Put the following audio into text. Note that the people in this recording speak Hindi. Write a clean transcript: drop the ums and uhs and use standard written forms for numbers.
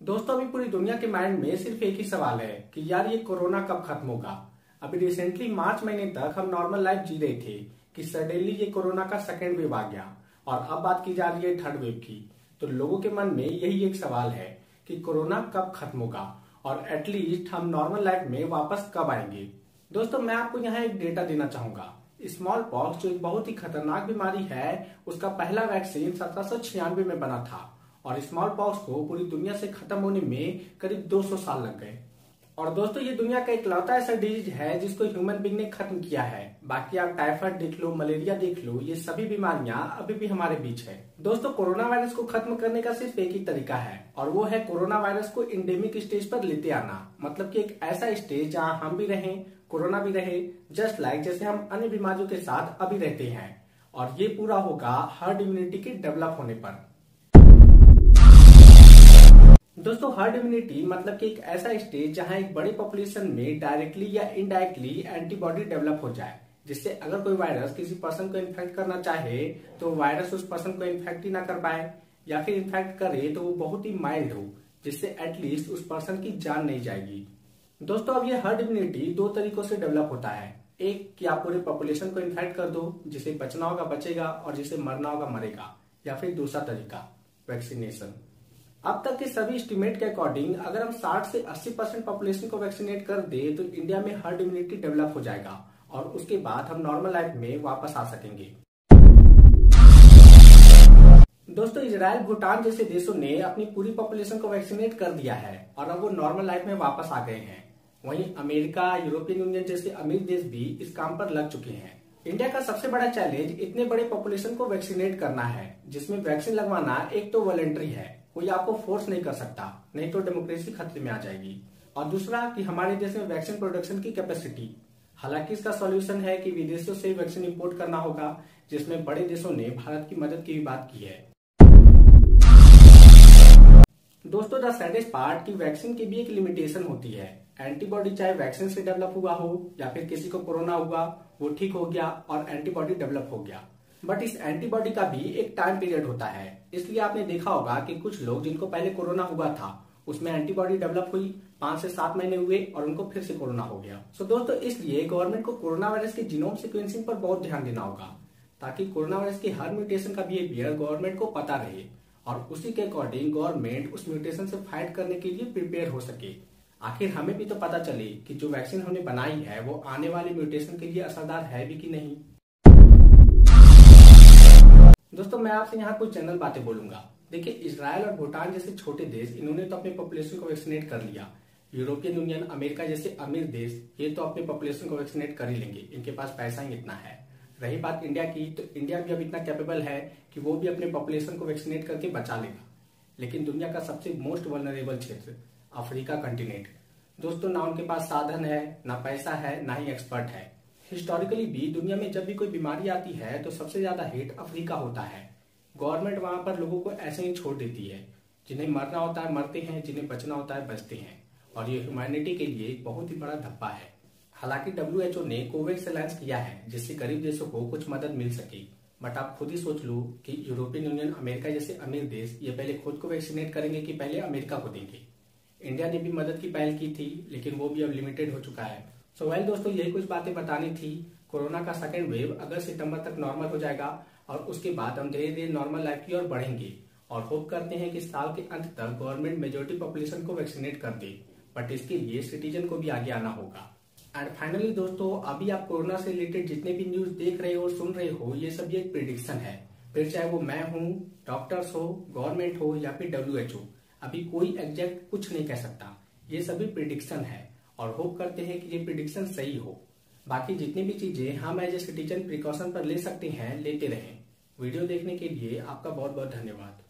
दोस्तों अभी पूरी दुनिया के माइंड में सिर्फ एक ही सवाल है कि यार ये कोरोना कब खत्म होगा। अभी रिसेंटली मार्च महीने तक हम नॉर्मल लाइफ जी रहे थे कि सडनली ये कोरोना का सेकेंड वेव आ गया और अब बात की जा रही है थर्ड वेव की। तो लोगों के मन में यही एक सवाल है कि कोरोना कब खत्म होगा और एटलीस्ट हम नॉर्मल लाइफ में वापस कब आएंगे। दोस्तों मैं आपको यहाँ एक डेटा देना चाहूंगा। स्मॉल पॉक्स जो एक बहुत ही खतरनाक बीमारी है, उसका पहला वैक्सीन 1796 में बना था और स्मॉल पॉक्स को पूरी दुनिया से खत्म होने में करीब 200 साल लग गए। और दोस्तों ये दुनिया का इकलौता ऐसा डिजीज है जिसको ह्यूमन बीइंग ने खत्म किया है। बाकी आप टाइफाइड देख लो, मलेरिया देख लो, ये सभी बीमारियां अभी भी हमारे बीच है। दोस्तों कोरोना वायरस को खत्म करने का सिर्फ एक ही तरीका है और वो है कोरोना वायरस को एंडेमिक स्टेज पर लेते आना। मतलब कि एक ऐसा स्टेज जहां हम भी रहें, कोरोना भी रहे, जस्ट लाइक जैसे हम अन्य बीमारियों के साथ अभी रहते हैं। और ये पूरा होगा हर्ड इम्यूनिटी के डेवलप होने पर। दोस्तों हर्ड इम्यूनिटी मतलब कि एक ऐसा स्टेज जहां एक बड़ी पॉपुलेशन में डायरेक्टली या इनडायरेक्टली एंटीबॉडी डेवलप हो जाए, जिससे अगर कोई वायरस किसी पर्सन को इन्फेक्ट करना चाहे तो वायरस उस पर्सन को इन्फेक्ट ही ना कर पाए, या फिर इन्फेक्ट करे तो वो बहुत ही माइल्ड हो, जिससे एटलीस्ट उस पर्सन की जान नहीं जाएगी। दोस्तों अब ये हर्ड इम्यूनिटी दो तरीकों से डेवलप होता है। एक कि आप पूरे पॉपुलेशन को इन्फेक्ट कर दो, जिसे बचना होगा बचेगा और जिसे मरना होगा मरेगा। या फिर दूसरा तरीका वैक्सीनेशन। अब तक के सभी एस्टीमेट के अकॉर्डिंग अगर हम 60 से 80% पॉपुलेशन को वैक्सीनेट कर दे तो इंडिया में हर्ड इम्यूनिटी डेवलप हो जाएगा और उसके बाद हम नॉर्मल लाइफ में वापस आ सकेंगे। दोस्तों इजराइल, भूटान जैसे देशों ने अपनी पूरी पॉपुलेशन को वैक्सीनेट कर दिया है और अब वो नॉर्मल लाइफ में वापस आ गए हैं। वहीं अमेरिका, यूरोपियन यूनियन जैसे अमीर देश भी इस काम पर लग चुके हैं। इंडिया का सबसे बड़ा चैलेंज इतने बड़े पॉपुलेशन को वैक्सीनेट करना है, जिसमें वैक्सीन लगवाना एक तो वॉलंटरी है, कोई आपको फोर्स नहीं कर सकता, नहीं तो डेमोक्रेसी खतरे में आ जाएगी। और दूसरा कि हमारे देश में वैक्सीन प्रोडक्शन की कैपेसिटी। हालांकि इसका सॉल्यूशन है कि विदेशों से वैक्सीन इंपोर्ट करना होगा, जिसमें बड़े देशों ने भारत की मदद की भी बात की है। दोस्तों द सैडेस्ट पार्ट कि वैक्सीन की भी एक लिमिटेशन होती है। एंटीबॉडी चाहे वैक्सीन से डेवलप हुआ हो या फिर किसी को कोरोना हुआ, वो ठीक हो गया और एंटीबॉडी डेवलप हो गया, बट इस एंटीबॉडी का भी एक टाइम पीरियड होता है। इसलिए आपने देखा होगा कि कुछ लोग जिनको पहले कोरोना हुआ था उसमें एंटीबॉडी डेवलप हुई, 5 से 7 महीने हुए और उनको फिर से कोरोना हो गया। सो दोस्तों इसलिए गवर्नमेंट को कोरोना वायरस के जीनोम सीक्वेंसिंग पर बहुत ध्यान देना होगा, ताकि कोरोना वायरस के हर म्यूटेशन का बिहेवियर गवर्नमेंट को पता रहे और उसी के अकॉर्डिंग गवर्नमेंट उस म्यूटेशन से फाइट करने के लिए प्रिपेयर हो सके। आखिर हमें भी तो पता चले कि जो वैक्सीन हमने बनाई है वो आने वाले म्यूटेशन के लिए असरदार है भी कि नहीं। दोस्तों मैं आपसे यहाँ कुछ जनरल बातें बोलूंगा। देखिए इजराइल और भूटान जैसे छोटे देश, इन्होंने तो अपने पॉपुलेशन को वैक्सीनेट कर लिया। यूरोपियन यूनियन, अमेरिका जैसे अमीर देश, ये तो अपने पॉपुलेशन को वैक्सीनेट कर ही लेंगे, इनके पास पैसा ही इतना है। रही बात इंडिया की, तो इंडिया भी अब इतना कैपेबल है कि वो भी अपने पॉपुलेशन को वैक्सीनेट करके बचा लेगा। लेकिन दुनिया का सबसे मोस्ट वल्नरेबल क्षेत्र अफ्रीका कंटिनेंट, दोस्तों ना उनके पास साधन है, ना पैसा है, ना ही एक्सपर्ट है। हिस्टोरिकली भी दुनिया में जब भी कोई बीमारी आती है तो सबसे ज्यादा हिट अफ्रीका होता है। गवर्नमेंट वहां पर लोगों को ऐसे ही छोड़ देती है, जिन्हें मरना होता है मरते हैं, जिन्हें बचना होता है बचते हैं। और ये ह्यूमैनिटी के लिए एक बहुत ही बड़ा धब्बा है। हालांकि WHO ने कोवैक्स लॉन्च किया है जिससे गरीब देशों को कुछ मदद मिल सके, बट आप खुद ही सोच लो कि यूरोपियन यूनियन, अमेरिका जैसे अमीर देश ये पहले खुद को वैक्सीनेट करेंगे कि पहले अमेरिका को देंगे। इंडिया ने भी मदद की पहल की थी लेकिन वो भी अब लिमिटेड हो चुका है। सो वेल दोस्तों यही कुछ बातें बतानी थी। कोरोना का सेकेंड वेव अगस्त सितंबर तक नॉर्मल हो जाएगा और उसके बाद हम धीरे धीरे नॉर्मल लाइफ की ओर बढ़ेंगे और होप करते हैं कि साल के अंत तक गवर्नमेंट मेजोरिटी पॉपुलेशन को वैक्सीनेट कर दे, बट इसके लिए सिटीजन को भी आगे आना होगा। एंड फाइनली दोस्तों अभी आप कोरोना से रिलेटेड जितने भी न्यूज देख रहे हो, सुन रहे हो, ये सब एक प्रिडिक्शन है। फिर चाहे वो मैं हूँ, डॉक्टर्स हो, गवर्नमेंट हो या फिर WHO, अभी कोई एग्जैक्ट कुछ नहीं कह सकता। ये सभी प्रिडिक्शन है और होप करते हैं कि ये प्रिडिक्शन सही हो। बाकी जितनी भी चीजें हम एज ए सिटीजन प्रिकॉशन पर ले सकते हैं, लेते रहें। वीडियो देखने के लिए आपका बहुत बहुत धन्यवाद।